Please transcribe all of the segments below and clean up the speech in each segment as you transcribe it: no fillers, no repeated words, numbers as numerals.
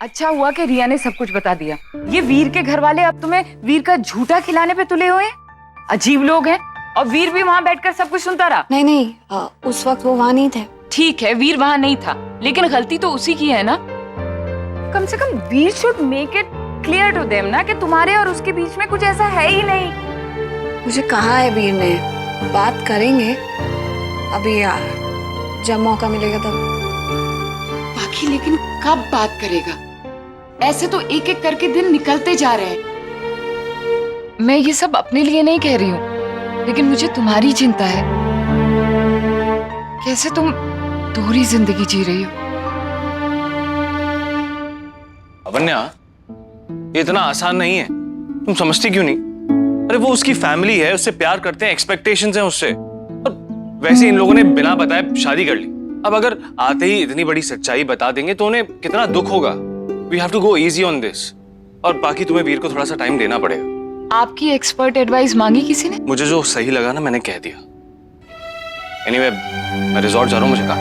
अच्छा हुआ कि रिया ने सब कुछ बता दिया। ये वीर के घर वाले अब तुम्हें वीर का झूठा खिलाने पे तुले हुए हैं। अजीब लोग हैं। और वीर भी वहाँ बैठकर सब कुछ सुनता रहा। नहीं, उस वक्त वो वहाँ नहीं थे। ठीक है, वीर वहाँ नहीं था, लेकिन गलती तो उसी की है ना। कम से कम we should make it clear to them ना कि तुम्हारे और उसके बीच में कुछ ऐसा है ही नहीं। मुझे कहा है वीर ने, बात करेंगे अभी जब मौका मिलेगा तब। बाकी लेकिन कब बात करेगा? ऐसे तो एक एक करके दिन निकलते जा रहे हैं। मैं ये सब अपने लिए नहीं कह रही हूँ, लेकिन मुझे तुम्हारी चिंता है। कैसे तुम दोहरी जिंदगी जी रही हो। अवन्या, ये इतना आसान नहीं है, तुम समझती क्यों नहीं? अरे वो उसकी फैमिली है, उससे प्यार करते हैं, एक्सपेक्टेशंस हैं उससे। और वैसे इन लोगों ने बिना बताए शादी कर ली। अब अगर आते ही इतनी बड़ी सच्चाई बता देंगे तो उन्हें कितना दुख होगा। We have to go easy on this. और बाकी तुम्हें वीर को थोड़ा सा टाइम देना पड़ेगा। आपकी एक्सपर्ट एडवाइस मांगी किसी ने? मुझे जो सही लगा ना, मैंने कह दिया। एनीवे, मैं रिजॉर्ट जा रहा हूँ, मुझे कहा।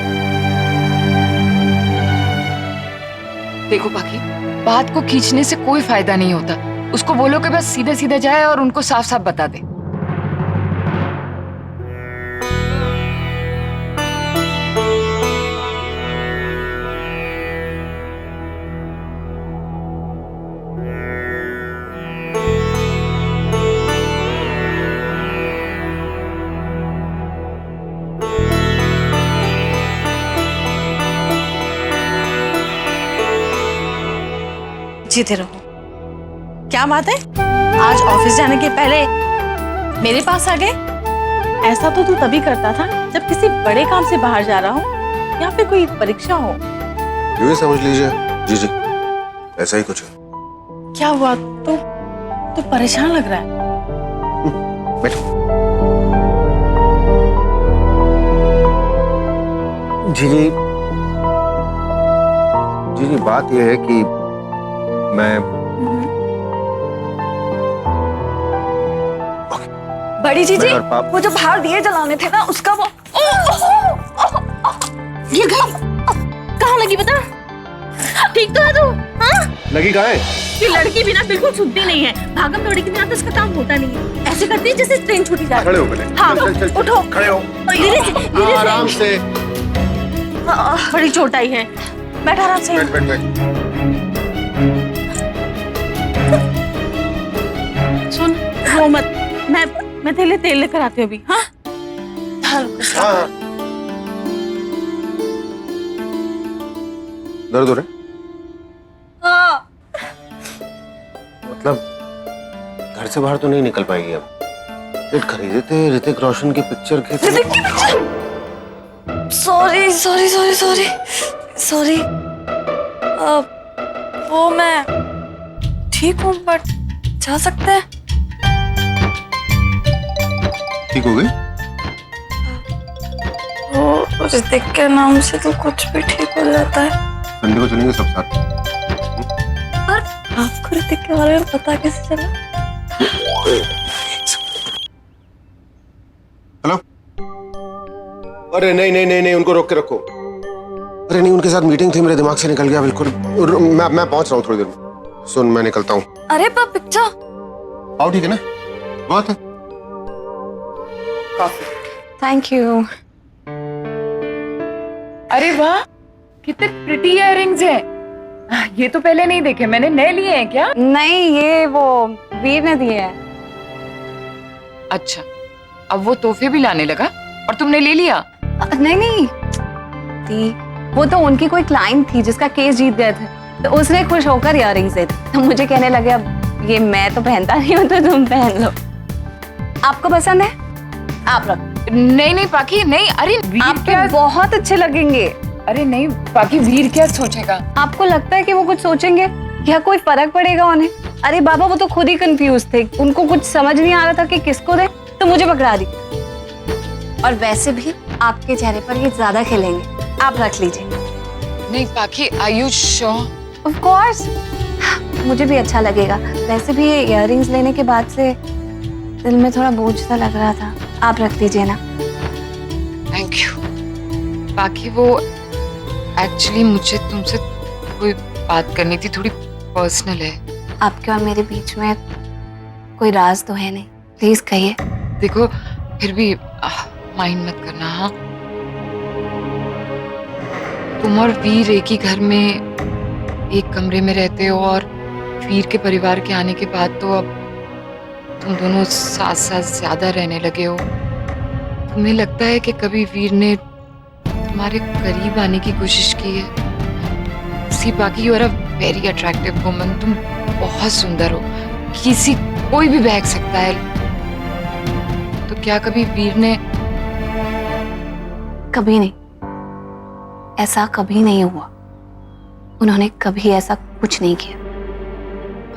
देखो बाकी, बात को खींचने से कोई फायदा नहीं होता। उसको बोलो कि बस सीधे सीधे जाए और उनको साफ साफ बता दे। जीते रहो। क्या बात है, आज ऑफिस जाने के पहले मेरे पास आ गए? ऐसा तो तू तभी करता था जब किसी बड़े काम से बाहर जा रहा हो या फिर कोई परीक्षा हो। यूं ही समझ लीजिए। जी जी, ऐसा ही कुछ है। क्या हुआ, तो परेशान लग रहा है। बैठो। जी जी, जी जी, बात यह है कि मैं बड़ी जीजी, और पाप वो जो बाहर दिए जलाने थे ना, उसका वो ये कहाँ लगी बता? ठीक तो है तू? हाँ? लगी कहाँ है? ये लड़की भी ना बिल्कुल सुनती नहीं है। भागम दौड़ी के बिना तो इसका काम होता नहीं है। ऐसे करती है जैसे ट्रेन छूटी जा रही है। खड़े हो पहले। हाँ, चल, चल, चल, उठो। खड़े हो। धीरे से आराम से। बड़ी चोट आई है। बैठ आराम से। बैठ बैठ बैठ। सुन, रो मत। मैं तेरे लिए तेल लेकर आती हूँ अभी। हाँ, हाँ। दर्द हो रहा है? हाँ। मतलब घर से बाहर तो नहीं निकल पाएगी अब। टिकट खरीदे थे ऋतिक रोशन की पिक्चर के। Sorry sorry sorry sorry sorry. वो मैं ठीक हूँ, बट जा सकते हैं? ठीक हो गई? वो ऋतिक के नाम से तो कुछ भी ठीक हो जाता है। संडे को चलेंगे सब साथ। पर आपको ऋतिक के बारे में पता कैसे चला? हेलो? अरे नहीं नहीं नहीं नहीं, उनको रोक के रखो। अरे नहीं, उनके साथ मीटिंग थी, मेरे दिमाग से निकल गया बिल्कुल। मैं पहुंच रहा हूँ थोड़ी देर में। सुन, मैं निकलता हूँ। अरे पर पिक्चर आओ, ठीक है ना? बहुत है। Thank you. अरे वाह, कितने प्रिटी इयररिंग्स हैं। ये तो पहले नहीं देखे मैंने। नए लिए हैं क्या? नहीं, ये वो वीर ने दिए हैं। अच्छा, अब वो तोहफे भी लाने लगा और तुमने ले लिया? नहीं नहीं थी, वो तो उनकी कोई क्लाइंट थी जिसका केस जीत गए थे, तो उसने खुश होकर इयररिंग्स दे दी। तो मुझे कहने लगे अब ये मैं तो पहनता नहीं हूँ तो तुम पहन लो। आपको पसंद है? आप रख। नहीं नहीं पाकी, नहीं। अरे वीर आपको क्या? बहुत अच्छे लगेंगे। अरे नहीं पाकी, वीर क्या सोचेगा? आपको लगता है कि वो कुछ सोचेंगे या कोई फर्क पड़ेगा उन्हें? अरे बाबा, वो तो खुद ही कंफ्यूज थे, उनको कुछ समझ नहीं आ रहा था कि किसको दे, तो मुझे पकड़ा दी। और वैसे भी आपके चेहरे पर ये ज्यादा खिलेंगे, आप रख लीजिए। नहीं Paki, are you sure? Of course, मुझे भी अच्छा लगेगा। वैसे भी ये इयररिंग्स लेने के बाद से दिल में थोड़ा बोझ सा लग रहा था। आप रख लीजिए ना। Thank you. बाकी वो एक्चुअली मुझे तुमसे कोई बात करनी थी, थोड़ी पर्सनल है। आपके और मेरे बीच में कोई राज तो है नहीं, प्लीज कहिए। देखो फिर भी माइंड मत करना। हाँ, तुम और वीर एक ही घर में एक कमरे में रहते हो और वीर के परिवार के आने के बाद तो अब तुम दोनों साथ साथ ज्यादा रहने लगे हो। तुम्हें लगता है कि कभी वीर ने तुम्हारे करीब आने की कोशिश की है? See Baki you are a very attractive woman, तुम बहुत सुंदर हो, कोई भी बहक सकता है। तो क्या कभी वीर ने? कभी नहीं, ऐसा कभी नहीं हुआ। उन्होंने कभी ऐसा कुछ नहीं किया।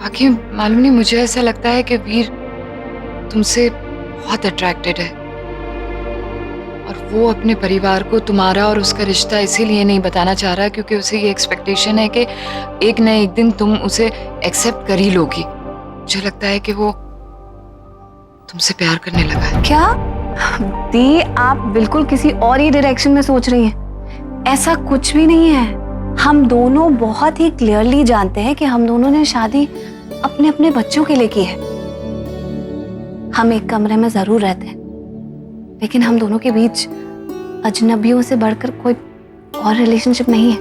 बाकी मालूम नहीं, मुझे ऐसा लगता है कि वीर तुमसे बहुत अट्रैक्टेड है और वो अपने परिवार को तुम्हारा और उसका रिश्ता इसीलिए नहीं बताना चाह रहा क्योंकि उसे ये एक्सपेक्टेशन है कि एक न एक दिन तुम उसे एक्सेप्ट कर ही लोगी। मुझे लगता है कि वो तुमसे प्यार करने लगा है। क्या दी, आप बिल्कुल किसी और ही डायरेक्शन में सोच रही हैं। ऐसा कुछ भी नहीं है। हम दोनों बहुत ही क्लियरली जानते हैं कि हम दोनों ने शादी अपने अपने बच्चों के लिए की है। हम एक कमरे में जरूर रहते हैं, लेकिन हम दोनों के बीच अजनबियों से बढ़कर कोई और रिलेशनशिप नहीं है।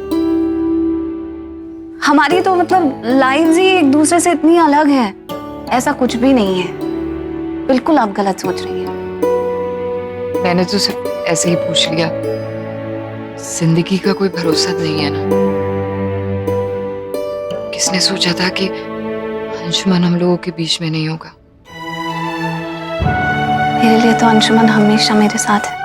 हमारी तो मतलब लाइव्स ही एक दूसरे से इतनी अलग हैं। ऐसा कुछ भी नहीं है। बिल्कुल आप गलत सोच रही हैं। मैंने तो सिर्फ ऐसे ही पूछ लिया। जिंदगी का कोई भरोसा नहीं है ना। किसने सोचा था कि अंशुमन हम लोगों के बीच में नहीं होगा। मेरे लिए तो अंशुमन हमेशा मेरे साथ है।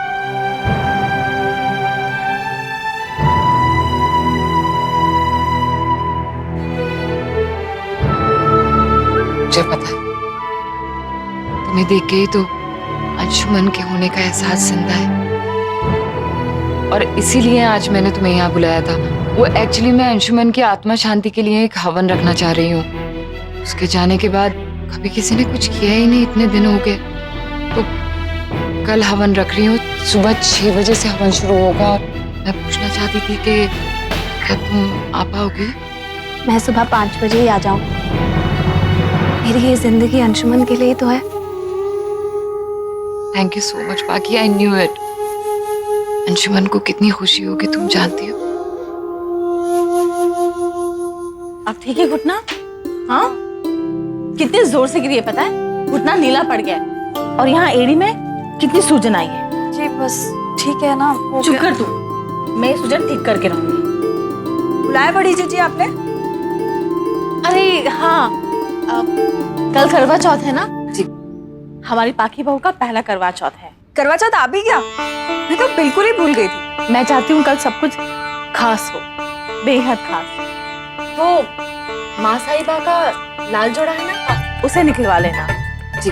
मुझे पता है, तुम्हें देख के ही तो अंशुमन के होने का एहसास जिंदा है और इसीलिए आज मैंने तुम्हें यहाँ बुलाया था। वो एक्चुअली मैं अंशुमन की आत्मा शांति के लिए एक हवन रखना चाह रही हूँ। उसके जाने के बाद कभी किसी ने कुछ किया ही नहीं, इतने दिन हो गए। तो कल हवन रख रही हूँ, सुबह 6 बजे से हवन शुरू होगा। और मैं पूछना चाहती थी कि क्या तुम आ पाओगी? मैं सुबह 5 बजे ही आ जाऊं। मेरी ये जिंदगी अंशुमन के लिए तो है। थैंक यू सो मच बाकी, आई न्यू इट। अंशुमन को कितनी खुशी होगी तुम जानती हो। अब ठीक है घुटना? हाँ, कितने जोर से गिरी है पता है? घुटना नीला पड़ गया है और यहाँ एड़ी में कितनी सूजन आई है। जी बस ठीक है ना। चुप कर तू, मैं सूजन ठीक करके रहूंगी। बुलाया बड़ी जीजी आपने? अरे हाँ, कल करवा चौथ है ना जी। हमारी पाकी बहू का पहला करवा चौथ है। करवा चौथ आ भी गया? मैं तो बिल्कुल ही भूल गई थी। मैं चाहती हूँ कल सब कुछ खास हो, बेहद खास। वो माँ साहिबा का लाल जोड़ा है ना, उसे निकलवा लेना। जी।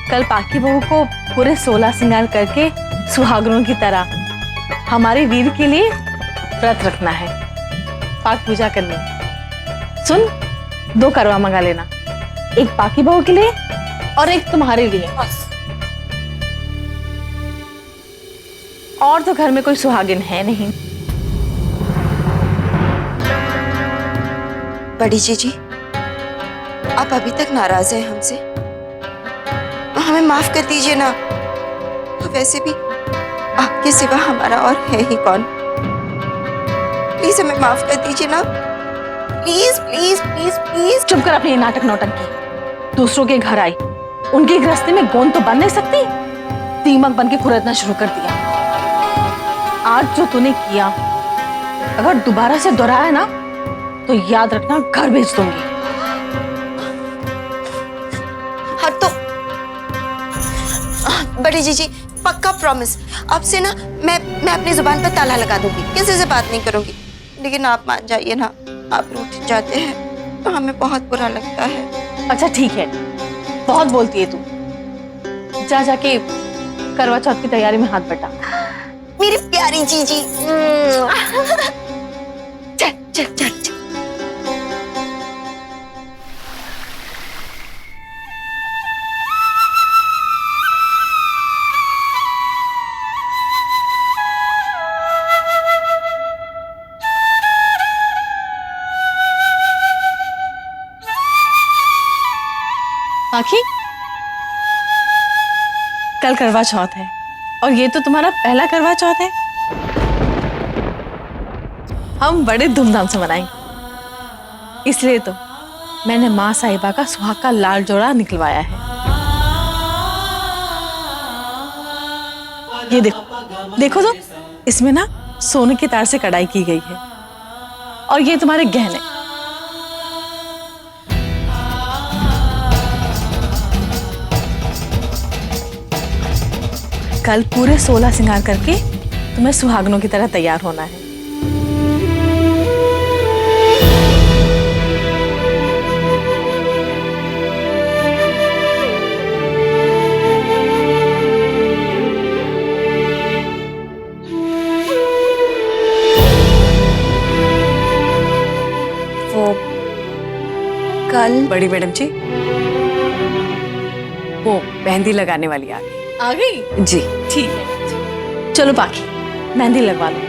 कल पाकी बहू को पूरे 16 श्रृंगार करके सुहागनों की तरह हमारे वीर के लिए व्रत रखना है, पाठ पूजा करनी। सुन, 2 करवा मंगा लेना, एक पाकी बहू के लिए और एक तुम्हारे लिए। और तो घर में कोई सुहागिन है नहीं। बड़ी जीजी, आप अभी तक नाराज हैं हमसे? हमें माफ कर दीजिए ना। वैसे भी आपके सिवा हमारा और है ही कौन। प्लीज हमें माफ कर दीजिए ना, प्लीज प्लीज प्लीज प्लीज। चुप कर अपनी नाटक नौटंकी। दूसरों के घर आई, उनके गृहस्थी में गोंद तो बन नहीं सकती। दीमक बन के खुरदना शुरू कर दिया। आज जो तूने किया, अगर दोबारा से दोहराया ना तो याद रखना घर भेज दूंगी। हाँ तो बड़ी जीजी, पक्का प्रॉमिस। अब से ना मैं अपनी जुबान पर ताला लगा दूंगी, किसी से बात नहीं करूंगी। लेकिन आप मान जाइए ना, आप रूठ जाते हैं तो हमें बहुत बुरा लगता है। अच्छा ठीक है, बहुत बोलती है तू। जा जाके करवा चौथ की तैयारी में हाथ बटा। मेरी प्यारी जीजी। चल चल चल चल। आखी, कल करवा चौथ है और ये तो तुम्हारा पहला करवा चौथ है। हम बड़े धूमधाम से मनाएंगे, इसलिए तो मैंने माँ साहिबा का सुहाग का लाल जोड़ा निकलवाया है। ये देखो, देखो तो, इसमें ना सोने के तार से कढ़ाई की गई है और ये तुम्हारे गहने। कल पूरे 16 श्रृंगार करके तुम्हें सुहागनों की तरह तैयार होना है। वो कल बड़ी मैडम जी, वो मेहंदी लगाने वाली आ गई। आ गई? जी। ठीक है, चलो बाकी मेहंदी लगवा लो,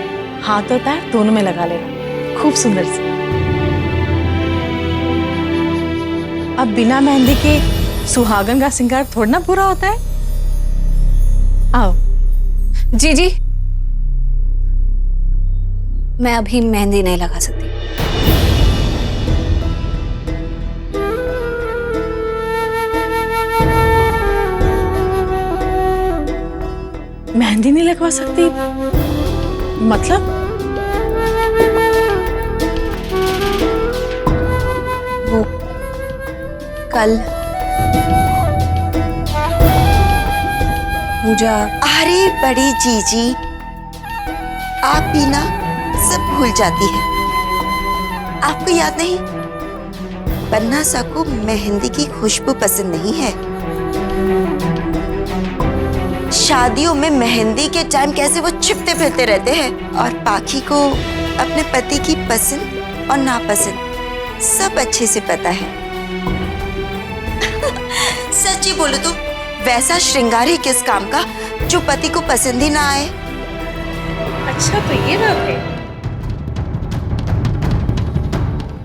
हाथ और पैर दोनों में लगा लेना, खूब सुंदर सी। अब बिना मेहंदी के सुहागन का श्रृंगार थोड़ा ना पूरा होता है। आओ। जी जी, मैं अभी मेहंदी नहीं लगा सकती। मेहंदी नहीं लगवा सकती मतलब? वो कल पूजा। अरे बड़ी जीजी, आप भी ना सब भूल जाती है। आपको याद नहीं, बन्ना सा को मेहंदी की खुशबू पसंद नहीं है। शादियों में मेहंदी के टाइम कैसे वो छिपते फिरते रहते हैं, और पाखी को अपने पति की पसंद और नापसंद सब अच्छे से पता है। सच्ची बोलो तो वैसा श्रृंगार ही किस काम का जो पति को पसंद ही ना आए। अच्छा तो ये बात है।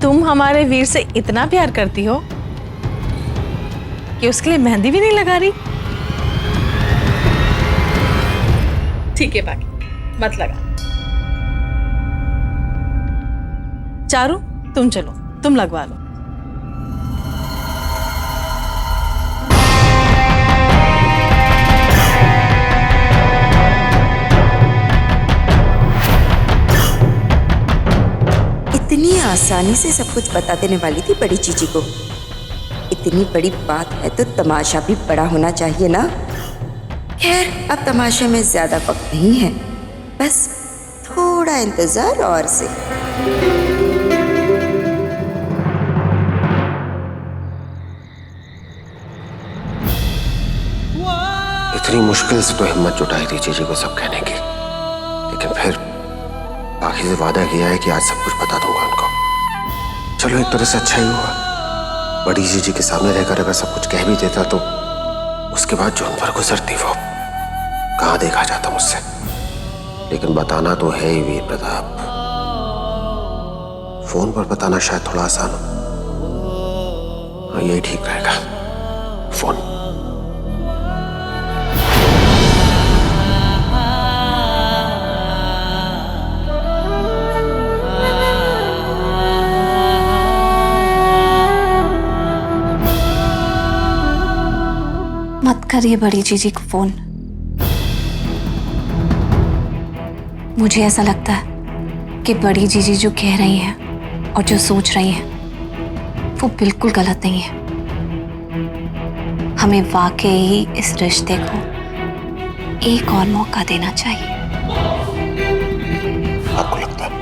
तुम हमारे वीर से इतना प्यार करती हो कि उसके लिए मेहंदी भी नहीं लगा रही। ठीक है बाकी मत लगा। चारू तुम चलो, तुम लगवा लो। इतनी आसानी से सब कुछ बता देने वाली थी बड़ी चीची को। इतनी बड़ी बात है तो तमाशा भी बड़ा होना चाहिए ना। खैर अब तमाशे में ज्यादा वक्त नहीं है, बस थोड़ा इंतजार और से। इतनी मुश्किल से तो हिम्मत जुटाई थी जीजी को सब कहने की, लेकिन फिर बाकी से वादा किया है कि आज सब कुछ बता दूंगा उनको। चलो एक तरह से अच्छा ही हुआ। बड़ी जीजी के सामने रहकर अगर सब कुछ कह भी देता तो उसके बाद जो उन पर गुजरती वो कहाँ देखा जाता मुझसे। लेकिन बताना तो है ही वीर प्रताप। फोन पर बताना शायद थोड़ा आसान हो, यही ठीक रहेगा। फोन। मत करिए बड़ी जीजी को फोन। मुझे ऐसा लगता है कि बड़ी जीजी जो कह रही हैं और जो सोच रही हैं वो बिल्कुल गलत नहीं है। हमें वाकई इस रिश्ते को एक और मौका देना चाहिए। आपको लगता है?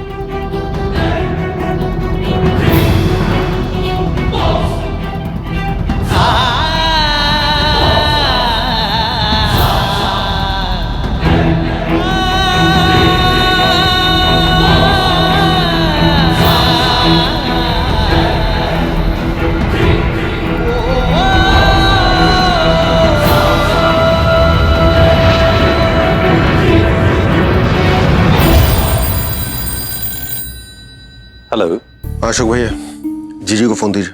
हेलो। अशोक भैया, जीजी को फोन दीजिए।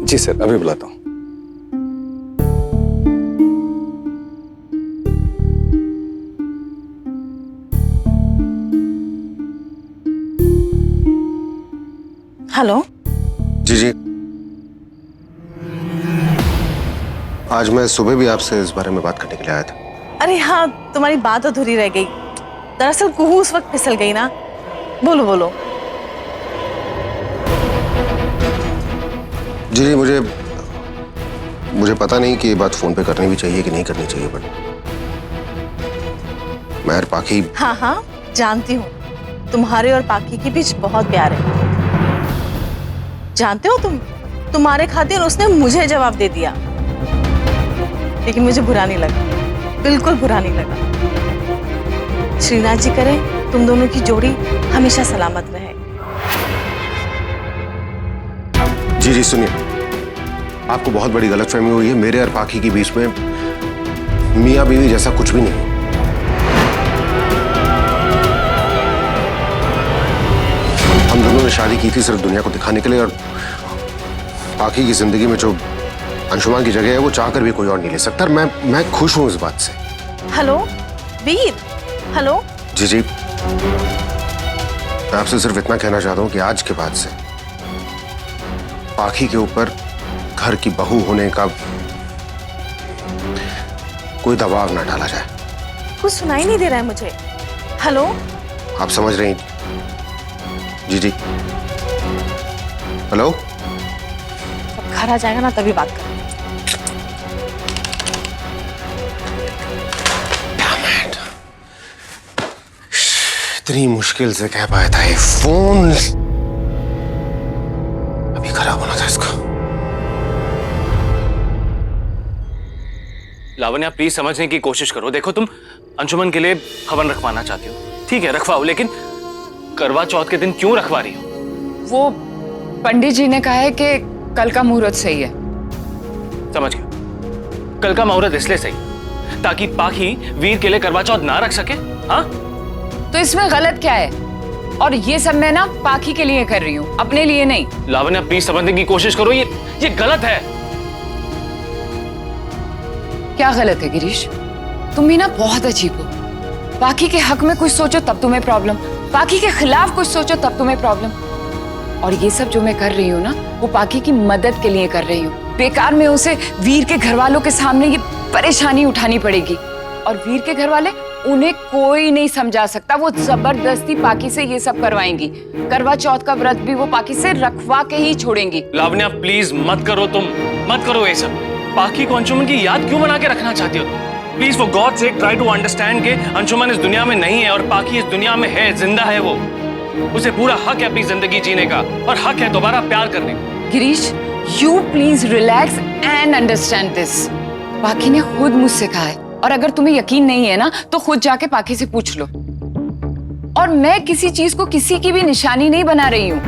जी सर, अभी बुलाता हूँ। हेलो। जी जी, आज मैं सुबह भी आपसे इस बारे में बात करने के लिए आया था। अरे हाँ, तुम्हारी बात अधूरी रह गई। दरअसल कुहू उस वक्त फिसल गई ना। बोलो बोलो। जी जी, मुझे पता नहीं कि ये बात फोन पे करनी भी चाहिए कि नहीं करनी चाहिए, बट मैं और पाखी। हाँ हाँ, जानती हूँ तुम्हारे और पाखी के बीच बहुत प्यार है। जानते हो तुम्हारे खातिर उसने मुझे जवाब दे दिया, लेकिन मुझे बुरा नहीं लगा, बिल्कुल बुरा नहीं लगा। श्रीनाथ जी करे तुम दोनों की जोड़ी हमेशा सलामत रहे। जी जी, सुनिए, आपको बहुत बड़ी गलतफहमी हुई है। मेरे और पाखी के बीच में मियाँ बीवी जैसा कुछ भी नहीं। हम दोनों ने शादी की थी सिर्फ दुनिया को दिखाने के लिए, और पाखी की जिंदगी में जो अंशुमान की जगह है वो चाहकर भी कोई और नहीं ले सकता। और मैं खुश हूं इस बात से। हेलो वीर। हेलो। जी जी, मैं आपसे सिर्फ इतना कहना चाहता हूं कि आज के बाद से पाखी के ऊपर घर की बहू होने का कोई दबाव ना डाला जाए। कुछ सुनाई नहीं दे रहा है मुझे। हेलो। आप समझ रही हैं? जी जी, हेलो। जब घर आ जाएगा ना तभी बात करेंगे। इतनी मुश्किल से कह पाया था, ये फोन अभी खराब होना था इसका। लावण्या प्लीज समझने की कोशिश करो। देखो तुम अंशुमन के लिए हवन रखवाना चाहती हो, ठीक है रखवाओ, लेकिन करवा चौथ के दिन क्यों रखवा रही हो? वो पंडित जी ने कहा है कि कल का मुहूर्त सही है। समझ गया, कल का मुहूर्त इसलिए सही ताकि पाखी वीर के लिए करवा चौथ ना रख सके। हाँ, तो इसमें गलत क्या है? और ये सब मैं ना पाखी के लिए कर रही हूँ, अपने लिए नहीं। लावण्या प्लीज समझने की कोशिश करो, ये गलत है। क्या गलत है गिरीश? तुम भी ना बहुत अजीब हो। पाखी के हक में कुछ सोचो तब तुम्हें प्रॉब्लम, पाखी के खिलाफ कुछ सोचो तब तुम्हें प्रॉब्लम। और ये सब जो मैं कर रही हूँ ना, वो पाखी की मदद के लिए कर रही हूँ। बेकार में उसे वीर के घर वालों के सामने ये परेशानी उठानी पड़ेगी, और वीर के घर वाले उन्हें कोई नहीं समझा सकता। वो जबरदस्ती पाखी से ये सब करवाएंगी। करवा चौथ का व्रत भी वो पाखी से रखवा के ही छोड़ेंगी। लावण्या प्लीज मत करो, तुम मत करो ये सब। पाखी को अंशुमन की याद क्यों बना के रखना चाहती हो? Please for God sake try to understand के अंशुमन इस दुनिया में नहीं है और पाखी इस दुनिया में है, जिंदा है वो। उसे पूरा हक है अपनी जिंदगी जीने का, और हक है दोबारा प्यार करने का। Girish, you please relax and understand this. पाखी ने खुद मुझसे कहा है, और अगर तुम्हें यकीन नहीं है ना तो खुद जाके पाखी से पूछ लो। और मैं किसी चीज को किसी की भी निशानी नहीं बना रही हूँ।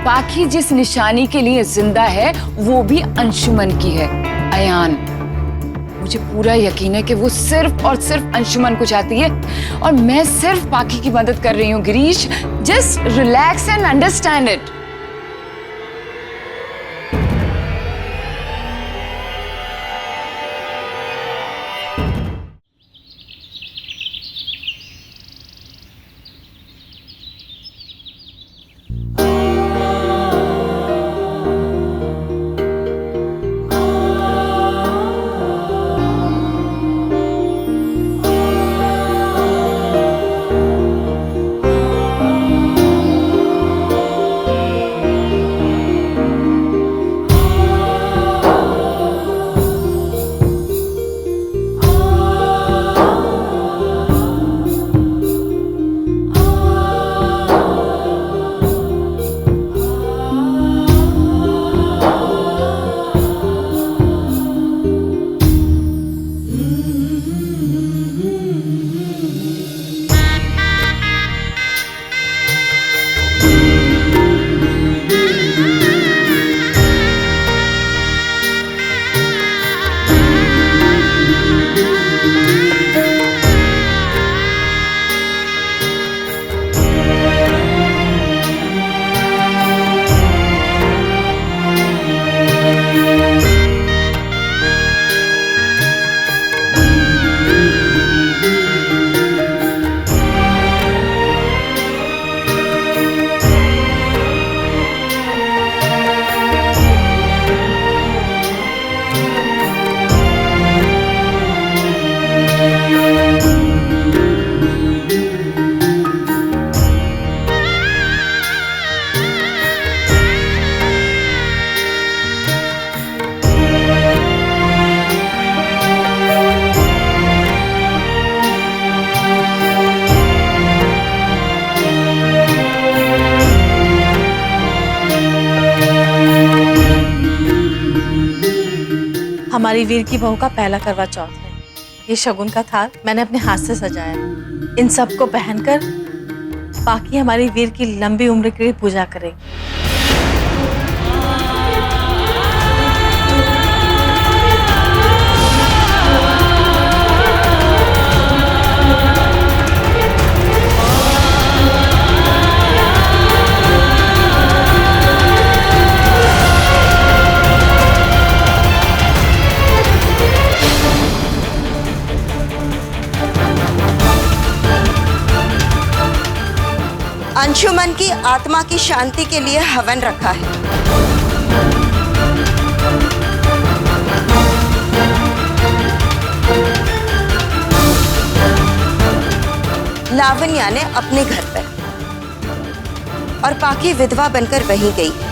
पाखी जिस निशानी के लिए जिंदा है वो भी अंशुमन की है, अयान। मुझे पूरा यकीन है कि वो सिर्फ और सिर्फ अंशुमन को चाहती है, और मैं सिर्फ पाखी की मदद कर रही हूँ। Girish, just relax and understand it. हमारी वीर की बहू का पहला करवा चौथ है। ये शगुन का थाल मैंने अपने हाथ से सजाया। इन सबको पहनकर बाकी हमारी वीर की लंबी उम्र के लिए पूजा करेंगे। अंशुमन की आत्मा की शांति के लिए हवन रखा है। लावण्या ने अपने घर पर और पाखी विधवा बनकर वहीं गई।